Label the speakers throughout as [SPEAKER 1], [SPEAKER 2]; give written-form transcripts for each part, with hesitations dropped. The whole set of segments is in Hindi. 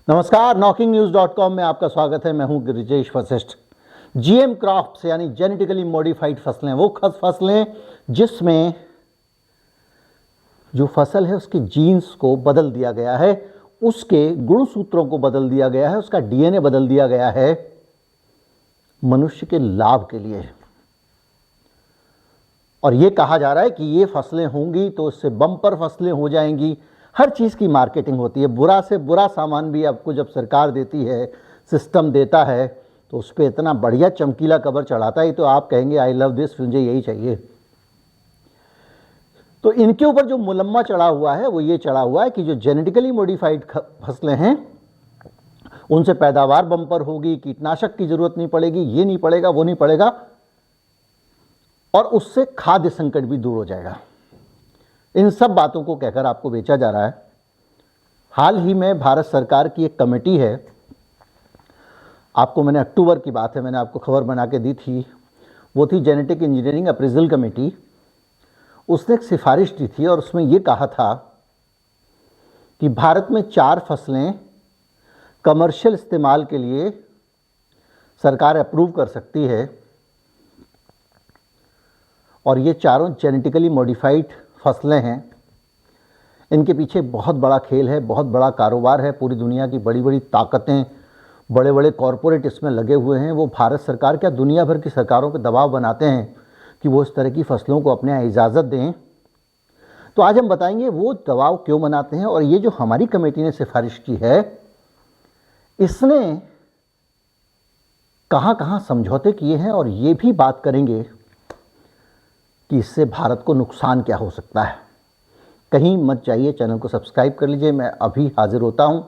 [SPEAKER 1] नमस्कार, knocking-news.com में आपका स्वागत है। मैं हूं गिरिजेश वशिष्ठ। जीएम क्रॉप्स यानी जेनेटिकली मॉडिफाइड फसलें, वो फसलें जिसमें जो फसल है उसके जीन्स को बदल दिया गया है, उसके गुणसूत्रों को बदल दिया गया है, उसका डीएनए बदल दिया गया है मनुष्य के लाभ के लिए। और ये कहा जा रहा है कि ये फसलें होंगी तो इससे बम्पर फसलें हो जाएंगी। हर चीज़ की मार्केटिंग होती है। बुरा से बुरा सामान भी आपको जब सरकार देती है, सिस्टम देता है, तो उस पर इतना बढ़िया चमकीला कवर चढ़ाता है तो आप कहेंगे आई लव दिस, मुझे यही चाहिए। तो इनके ऊपर जो मुलम्मा चढ़ा हुआ है वो ये चढ़ा हुआ है कि जो जेनेटिकली मॉडिफाइड फसलें हैं उनसे पैदावार बम्पर होगी, कीटनाशक की जरूरत नहीं पड़ेगी, ये नहीं पड़ेगा, वो नहीं पड़ेगा, और उससे खाद्य संकट भी दूर हो जाएगा। इन सब बातों को कहकर आपको बेचा जा रहा है। हाल ही में भारत सरकार की एक कमेटी है, आपको मैंने अक्टूबर की बात है, मैंने आपको खबर बना के दी थी, वो थी जेनेटिक इंजीनियरिंग अप्रेजल कमेटी। उसने एक सिफारिश दी थी और उसमें ये कहा था कि भारत में 4 फसलें कमर्शियल इस्तेमाल के लिए सरकार अप्रूव कर सकती है, और ये चारों जेनेटिकली मॉडिफाइड फसलें हैं। इनके पीछे बहुत बड़ा खेल है, बहुत बड़ा कारोबार है। पूरी दुनिया की बड़ी बड़ी ताकतें, बड़े बड़े कॉरपोरेट इसमें लगे हुए हैं। वो भारत सरकार क्या दुनिया भर की सरकारों पर दबाव बनाते हैं कि वो इस तरह की फसलों को अपने यहाँ इजाज़त दें। तो आज हम बताएंगे वो दबाव क्यों बनाते हैं, और ये जो हमारी कमेटी ने सिफारिश की है इसने कहाँ कहाँ समझौते किए हैं, और ये भी बात करेंगे कि इससे भारत को नुकसान क्या हो सकता है। कहीं मत जाइए, चैनल को सब्सक्राइब कर लीजिए। मैं अभी हाजिर होता हूं।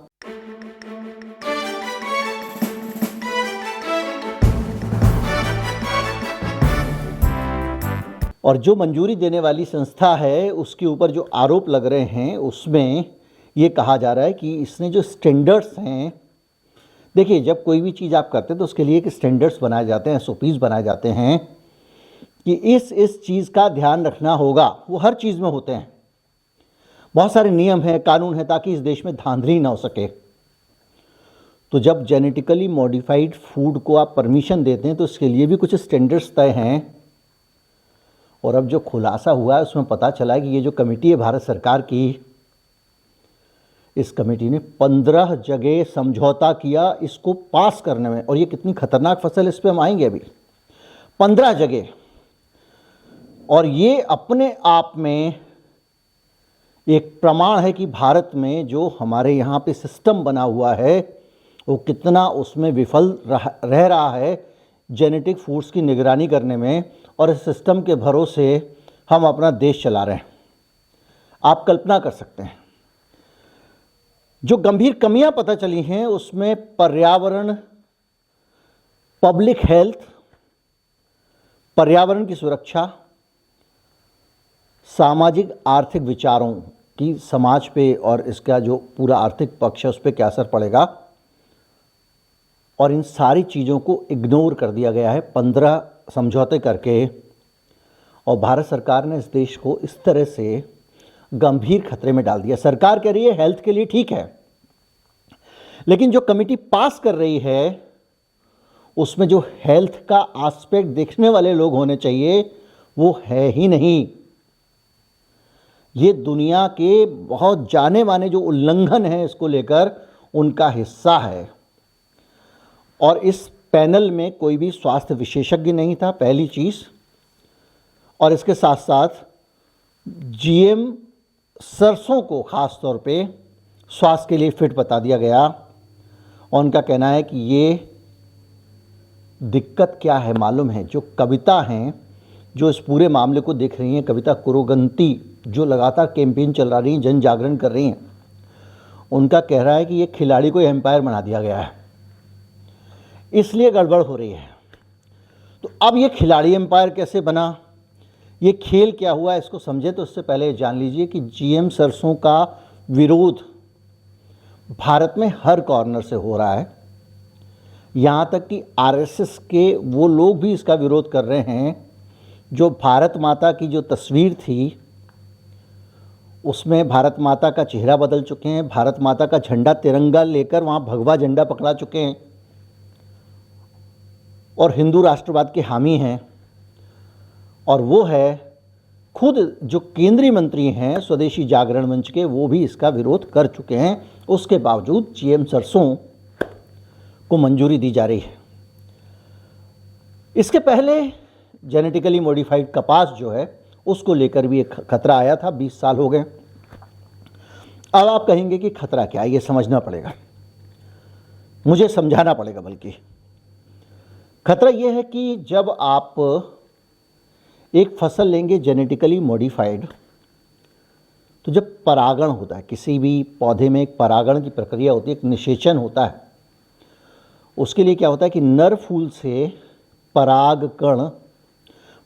[SPEAKER 1] और जो मंजूरी देने वाली संस्था है उसके ऊपर जो आरोप लग रहे हैं उसमें ये कहा जा रहा है कि इसने जो स्टैंडर्ड्स हैं, देखिए जब कोई भी चीज़ आप करते हैं तो उसके लिए एक स्टैंडर्ड्स बनाए जाते हैं, एसओपीज बनाए जाते हैं कि इस चीज़ का ध्यान रखना होगा। वो हर चीज़ में होते हैं, बहुत सारे नियम हैं, कानून हैं, ताकि इस देश में धांधली ना हो सके। तो जब जेनेटिकली मॉडिफाइड फूड को आप परमिशन देते हैं तो इसके लिए भी कुछ स्टैंडर्ड्स तय हैं। और अब जो खुलासा हुआ है उसमें पता चला है कि ये जो कमेटी है भारत सरकार की, इस कमेटी ने 15 जगह समझौता किया इसको पास करने में। और ये कितनी खतरनाक फसल, इस पर हम आएंगे अभी। 15 जगह, और ये अपने आप में एक प्रमाण है कि भारत में जो हमारे यहाँ पे सिस्टम बना हुआ है वो कितना उसमें विफल रह रहा है जेनेटिक फूड्स की निगरानी करने में, और इस सिस्टम के भरोसे हम अपना देश चला रहे हैं। आप कल्पना कर सकते हैं जो गंभीर कमियां पता चली हैं उसमें पर्यावरण, पब्लिक हेल्थ, पर्यावरण की सुरक्षा, सामाजिक आर्थिक विचारों की समाज पे और इसका जो पूरा आर्थिक पक्ष है उस पर क्या असर पड़ेगा, और इन सारी चीज़ों को इग्नोर कर दिया गया है 15 समझौते करके। और भारत सरकार ने इस देश को इस तरह से गंभीर खतरे में डाल दिया। सरकार कह रही है हेल्थ के लिए ठीक है, लेकिन जो कमेटी पास कर रही है उसमें जो हेल्थ का एस्पेक्ट देखने वाले लोग होने चाहिए वो है ही नहीं। ये दुनिया के बहुत जाने माने जो उल्लंघन हैं इसको लेकर उनका हिस्सा है। और इस पैनल में कोई भी स्वास्थ्य विशेषज्ञ नहीं था, पहली चीज़। और इसके साथ साथ जीएम सरसों को ख़ास तौर पे स्वास्थ्य के लिए फिट बता दिया गया। और उनका कहना है कि ये दिक्कत क्या है मालूम है, जो कविता हैं जो इस पूरे मामले को देख रही हैं, कविता कुरुगंती, जो लगातार कैंपेन चला रही हैं, जन जागरण कर रही हैं, उनका कह रहा है कि ये खिलाड़ी को एम्पायर बना दिया गया है, इसलिए गड़बड़ हो रही है। तो अब ये खिलाड़ी एम्पायर कैसे बना, ये खेल क्या हुआ, इसको समझे तो उससे पहले जान लीजिए कि जीएम सरसों का विरोध भारत में हर कॉर्नर से हो रहा है। यहाँ तक कि आरएसएस के वो लोग भी इसका विरोध कर रहे हैं जो भारत माता की जो तस्वीर थी उसमें भारत माता का चेहरा बदल चुके हैं, भारत माता का झंडा तिरंगा लेकर वहाँ भगवा झंडा पकड़ा चुके हैं और हिंदू राष्ट्रवाद के हामी हैं। और वो है खुद जो केंद्रीय मंत्री हैं स्वदेशी जागरण मंच के, वो भी इसका विरोध कर चुके हैं। उसके बावजूद जीएम सरसों को मंजूरी दी जा रही है। इसके पहले जेनेटिकली मॉडिफाइड कपास जो है उसको लेकर भी एक खतरा आया था, 20 साल हो गए। अब आप कहेंगे कि खतरा क्या है, ये समझना पड़ेगा, मुझे समझाना पड़ेगा। बल्कि खतरा ये है कि जब आप एक फसल लेंगे जेनेटिकली मॉडिफाइड, तो जब परागण होता है, किसी भी पौधे में एक परागण की प्रक्रिया होती है, एक निषेचन होता है। उसके लिए क्या होता है कि नर फूल से पराग कण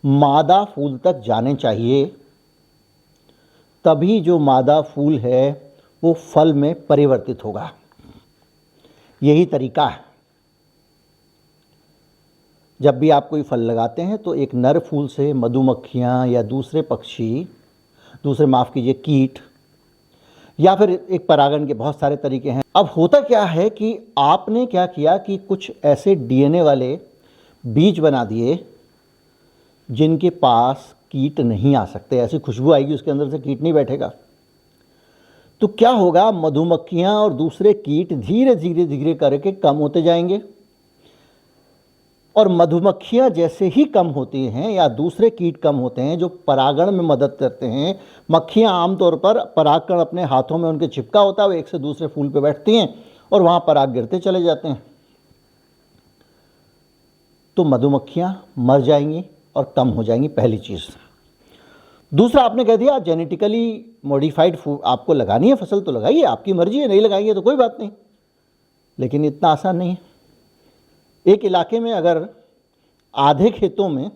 [SPEAKER 1] मादा फूल तक जाने चाहिए, तभी जो मादा फूल है वो फल में परिवर्तित होगा। यही तरीका है। जब भी आप कोई फल लगाते हैं तो एक नर फूल से मधुमक्खियाँ या दूसरे पक्षी, कीट, या फिर एक परागण के बहुत सारे तरीके हैं। अब होता क्या है कि आपने क्या किया कि कुछ ऐसे डीएनए वाले बीज बना दिए जिनके पास कीट नहीं आ सकते। ऐसी खुशबू आएगी उसके अंदर से कीट नहीं बैठेगा। तो क्या होगा, मधुमक्खियाँ और दूसरे कीट धीरे धीरे धीरे करके कम होते जाएंगे। और मधुमक्खियाँ जैसे ही कम होती हैं या दूसरे कीट कम होते हैं जो परागण में मदद करते हैं, मक्खियाँ आमतौर पर परागकण अपने हाथों में उनके चिपका होता है, वो एक से दूसरे फूल पे बैठती हैं और वहाँ पराग गिरते चले जाते हैं। तो मधुमक्खियाँ मर जाएंगी और कम हो जाएंगी, पहली चीज़। दूसरा, आपने कह दिया जेनेटिकली मॉडिफाइड फूड आपको लगानी है, फसल तो लगाइए, आपकी मर्जी है, नहीं लगाएंगे तो कोई बात नहीं। लेकिन इतना आसान नहीं है। एक इलाके में अगर आधे खेतों में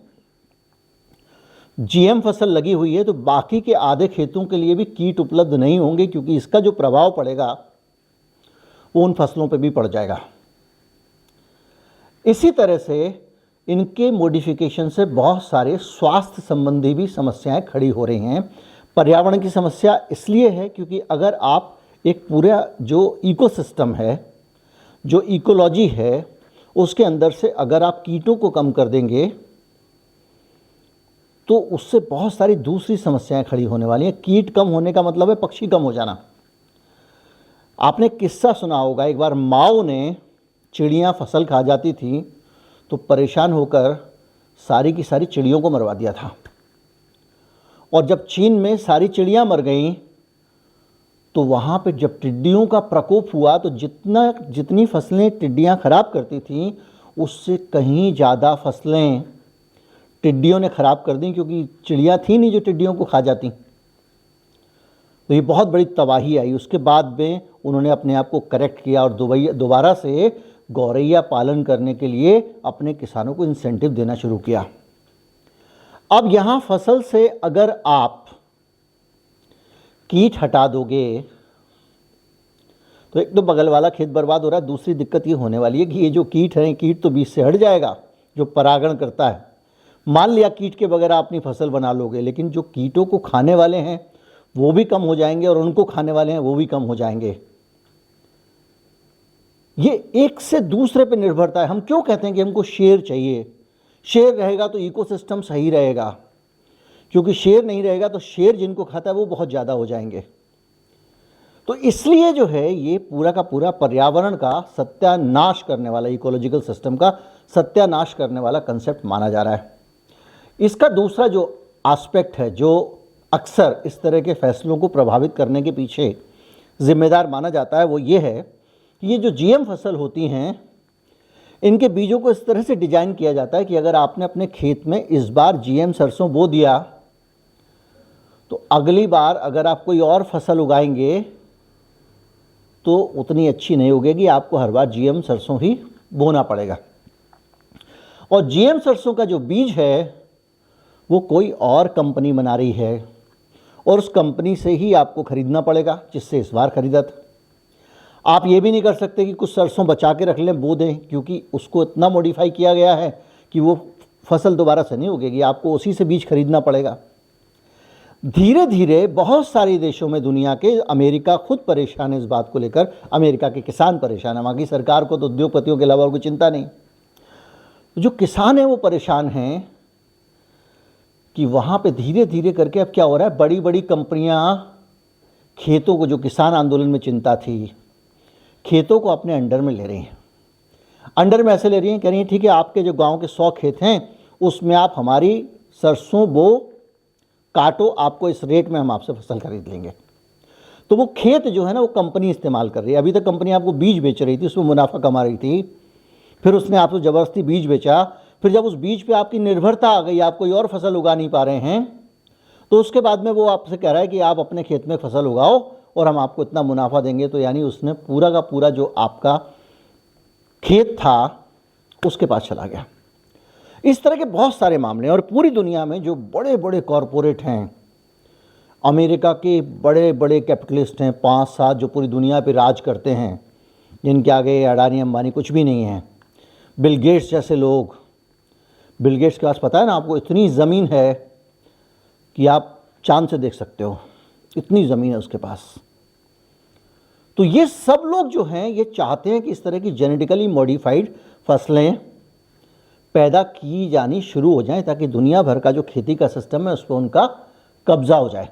[SPEAKER 1] जीएम फसल लगी हुई है तो बाकी के आधे खेतों के लिए भी कीट उपलब्ध नहीं होंगे, क्योंकि इसका जो प्रभाव पड़ेगा वो उन फसलों पर भी पड़ जाएगा। इसी तरह से इनके मॉडिफिकेशन से बहुत सारे स्वास्थ्य संबंधी भी समस्याएं खड़ी हो रही हैं। पर्यावरण की समस्या इसलिए है क्योंकि अगर आप एक पूरा जो इकोसिस्टम है, जो इकोलॉजी है, उसके अंदर से अगर आप कीटों को कम कर देंगे तो उससे बहुत सारी दूसरी समस्याएं खड़ी होने वाली हैं। कीट कम होने का मतलब है पक्षी कम हो जाना। आपने किस्सा सुना होगा, एक बार माओ ने चिड़ियाँ फसल खा जाती थी तो परेशान होकर सारी की सारी चिड़ियों को मरवा दिया था। और जब चीन में सारी चिड़ियाँ मर गईं तो वहाँ पे जब टिड्डियों का प्रकोप हुआ तो जितनी फसलें टिड्डियाँ खराब करती थीं उससे कहीं ज़्यादा फसलें टिड्डियों ने खराब कर दी, क्योंकि चिड़ियाँ थी नहीं जो टिड्डियों को खा जाती। तो ये बहुत बड़ी तबाही आई। उसके बाद में उन्होंने अपने आप को करेक्ट किया और दोबारा से गौरैया पालन करने के लिए अपने किसानों को इंसेंटिव देना शुरू किया। अब यहाँ फसल से अगर आप कीट हटा दोगे तो एक तो बगल वाला खेत बर्बाद हो रहा है, दूसरी दिक्कत ये होने वाली है कि ये जो कीट हैं, कीट तो बीज से हट जाएगा जो परागण करता है। मान लिया कीट के बगैर आप अपनी फसल बना लोगे, लेकिन जो कीटों को खाने वाले हैं वो भी कम हो जाएंगे और उनको खाने वाले हैं वो भी कम हो जाएंगे। ये एक से दूसरे पे निर्भरता है। हम क्यों कहते हैं कि हमको शेर चाहिए? शेर रहेगा तो इकोसिस्टम सही रहेगा, क्योंकि शेर नहीं रहेगा तो शेर जिनको खाता है वो बहुत ज़्यादा हो जाएंगे। तो इसलिए जो है ये पूरा का पूरा पर्यावरण का सत्यानाश करने वाला, इकोलॉजिकल सिस्टम का सत्यानाश करने वाला कंसेप्ट माना जा रहा है। इसका दूसरा जो एस्पेक्ट है, जो अक्सर इस तरह के फैसलों को प्रभावित करने के पीछे जिम्मेदार माना जाता है, वो ये है कि ये जो जीएम फसल होती हैं इनके बीजों को इस तरह से डिजाइन किया जाता है कि अगर आपने अपने खेत में इस बार जीएम सरसों बो दिया तो अगली बार अगर आप कोई और फसल उगाएंगे तो उतनी अच्छी नहीं उगेगी, आपको हर बार जीएम सरसों ही बोना पड़ेगा। और जीएम सरसों का जो बीज है वो कोई और कंपनी बना रही है और उस कंपनी से ही आपको खरीदना पड़ेगा जिससे इस बार खरीदा था। आप ये भी नहीं कर सकते कि कुछ सरसों बचा के रख लें, बो दें, क्योंकि उसको इतना मॉडिफाई किया गया है कि वो फसल दोबारा से नहीं उगेगी, आपको उसी से बीज खरीदना पड़ेगा। धीरे धीरे बहुत सारे देशों में दुनिया के, अमेरिका खुद परेशान है इस बात को लेकर, अमेरिका के किसान परेशान है, वहाँ की सरकार को तो उद्योगपतियों के अलावा और कोई चिंता नहीं। जो किसान हैं वो परेशान हैं कि वहाँ पे धीरे धीरे करके अब क्या हो रहा है, बड़ी बड़ी कंपनियाँ खेतों को, जो किसान आंदोलन में चिंता थी, खेतों को अपने अंडर में ले रही हैं। अंडर में ऐसे ले रही हैं, कह रही हैं ठीक है आपके जो गांव के 100 खेत हैं उसमें आप हमारी सरसों बो काटो, आपको इस रेट में हम आपसे फसल खरीद लेंगे। तो वो खेत जो है ना वो कंपनी इस्तेमाल कर रही है। अभी तक कंपनी आपको बीज बेच रही थी, उसमें मुनाफा कमा रही थी, फिर उसने आपको ज़बरदस्ती बीज बेचा, फिर जब उस बीज पे आपकी निर्भरता आ गई, आप कोई और फसल उगा नहीं पा रहे हैं, तो उसके बाद में वो आपसे कह रहा है कि आप अपने खेत में फसल उगाओ और हम आपको इतना मुनाफा देंगे। तो यानी उसने पूरा का पूरा जो आपका खेत था उसके पास चला गया। इस तरह के बहुत सारे मामले, और पूरी दुनिया में जो बड़े बड़े कॉरपोरेट हैं, अमेरिका के बड़े बड़े कैपिटलिस्ट हैं 5-7 जो पूरी दुनिया पे राज करते हैं, जिनके आगे अडानी अंबानी कुछ भी नहीं है, बिल गेट्स जैसे लोग। बिल गेट्स के पास पता है ना आपको, इतनी ज़मीन है कि आप चांद से देख सकते हो, इतनी ज़मीन है उसके पास। तो ये सब लोग जो हैं ये चाहते हैं कि इस तरह की जेनेटिकली मॉडिफाइड फसलें पैदा की जानी शुरू हो जाएं, ताकि दुनिया भर का जो खेती का सिस्टम है उस पर उनका कब्जा हो जाए।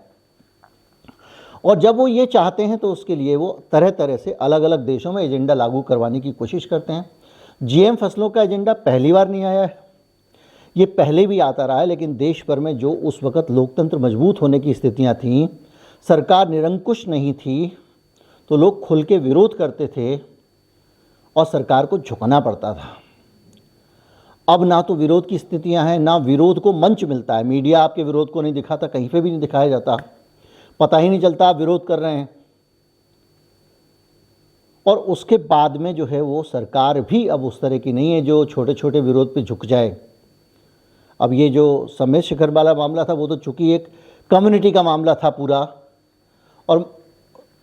[SPEAKER 1] और जब वो ये चाहते हैं तो उसके लिए वो तरह तरह से अलग अलग देशों में एजेंडा लागू करवाने की कोशिश करते हैं। जीएम फसलों का एजेंडा पहली बार नहीं आया है, ये पहले भी आता रहा है, लेकिन देश भर में जो उस वक़्त लोकतंत्र मजबूत होने की स्थितियां थीं, सरकार निरंकुश नहीं थी, तो लोग खुल के विरोध करते थे और सरकार को झुकना पड़ता था। अब ना तो विरोध की स्थितियां हैं, ना विरोध को मंच मिलता है। मीडिया आपके विरोध को नहीं दिखाता, कहीं पे भी नहीं दिखाया जाता, पता ही नहीं चलता आप विरोध कर रहे हैं। और उसके बाद में जो है वो सरकार भी अब उस तरह की नहीं है जो छोटे छोटे विरोध पे झुक जाए। अब ये जो समेत शिखर वाला मामला था वो तो चूंकि एक कम्युनिटी का मामला था पूरा, और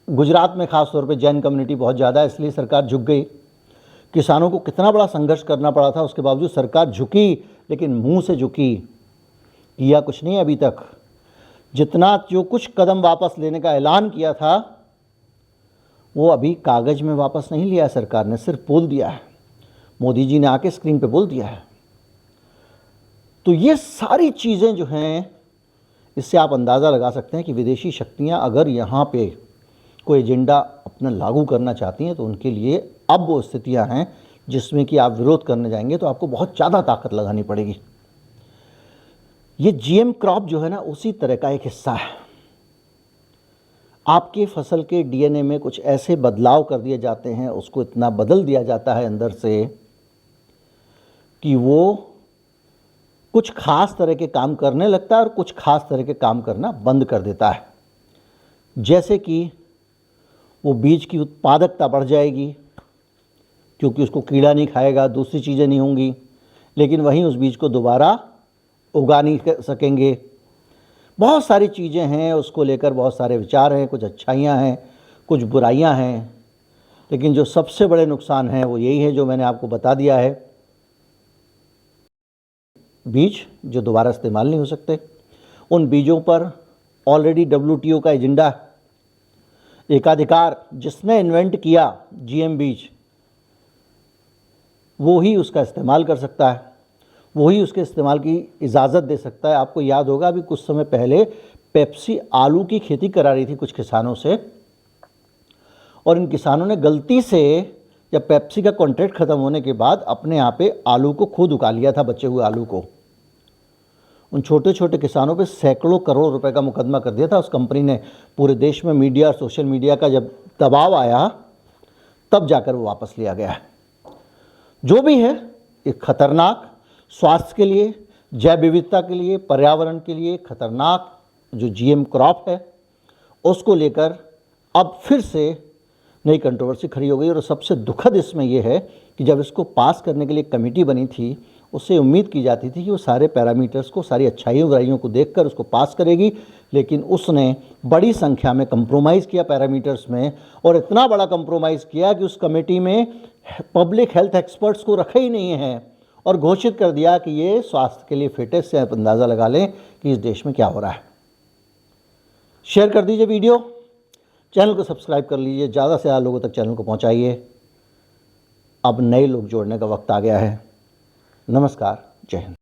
[SPEAKER 1] गुजरात में ख़ास तौर पे जैन कम्युनिटी बहुत ज़्यादा है, इसलिए सरकार झुक गई। किसानों को कितना बड़ा संघर्ष करना पड़ा था, उसके बावजूद सरकार झुकी, लेकिन मुंह से झुकी, किया कुछ नहीं अभी तक। जितना जो कुछ कदम वापस लेने का ऐलान किया था वो अभी कागज़ में वापस नहीं लिया सरकार ने, सिर्फ बोल दिया है। मोदी जी ने आके स्क्रीन पे बोल दिया है। तो ये सारी चीज़ें जो हैं, इससे आप अंदाज़ा लगा सकते हैं कि विदेशी शक्तियां अगर यहाँ पे कोई एजेंडा अपना लागू करना चाहती हैं तो उनके लिए अब वो स्थितियां हैं जिसमें कि आप विरोध करने जाएंगे तो आपको बहुत ज़्यादा ताकत लगानी पड़ेगी। ये जीएम क्रॉप जो है ना उसी तरह का एक हिस्सा है। आपके फसल के डीएनए में कुछ ऐसे बदलाव कर दिए जाते हैं, उसको इतना बदल दिया जाता है अंदर से कि वो कुछ खास तरह के काम करने लगता है और कुछ खास तरह के काम करना बंद कर देता है। जैसे कि वो बीज की उत्पादकता बढ़ जाएगी क्योंकि उसको कीड़ा नहीं खाएगा, दूसरी चीज़ें नहीं होंगी, लेकिन वहीं उस बीज को दोबारा उगा नहीं सकेंगे। बहुत सारी चीज़ें हैं उसको लेकर, बहुत सारे विचार हैं, कुछ अच्छाइयाँ हैं, कुछ बुराइयाँ हैं, लेकिन जो सबसे बड़े नुकसान हैं वो यही है जो मैंने आपको बता दिया है। बीज जो दोबारा इस्तेमाल नहीं हो सकते, उन बीजों पर ऑलरेडी WTO का एजेंडा है। एकाधिकार जिसने इन्वेंट किया जीएम बीज वो ही उसका इस्तेमाल कर सकता है, वो ही उसके इस्तेमाल की इजाज़त दे सकता है। आपको याद होगा अभी कुछ समय पहले पेप्सी आलू की खेती करा रही थी कुछ किसानों से, और इन किसानों ने गलती से जब पेप्सी का कॉन्ट्रैक्ट ख़त्म होने के बाद अपने यहाँ पे आलू को खुद उगा लिया था, बचे हुए आलू को। उन छोटे छोटे किसानों पे सैकड़ों करोड़ रुपए का मुकदमा कर दिया था उस कंपनी ने। पूरे देश में मीडिया और सोशल मीडिया का जब दबाव आया तब जाकर वो वापस लिया गया है। जो भी है एक खतरनाक, स्वास्थ्य के लिए, जैव विविधता के लिए, पर्यावरण के लिए खतरनाक जो जीएम क्रॉप है उसको लेकर अब फिर से नई कंट्रोवर्सी खड़ी हो गई। और सबसे दुखद इसमें यह है कि जब इसको पास करने के लिए कमेटी बनी थी उससे उम्मीद की जाती थी कि वो सारे पैरामीटर्स को, सारी अच्छाइयों बुराइयों को देखकर उसको पास करेगी, लेकिन उसने बड़ी संख्या में कंप्रोमाइज़ किया पैरामीटर्स में, और इतना बड़ा कंप्रोमाइज़ किया कि उस कमेटी में पब्लिक हेल्थ एक्सपर्ट्स को रखा ही नहीं है और घोषित कर दिया कि ये स्वास्थ्य के लिए फिट है। इससे आप अंदाज़ा लगा लें कि इस देश में क्या हो रहा है। शेयर कर दीजिए वीडियो, चैनल को सब्सक्राइब कर लीजिए, ज़्यादा से ज़्यादा लोगों तक चैनल को पहुंचाइए। अब नए लोग जोड़ने का वक्त आ गया है। नमस्कार, जय हिंद।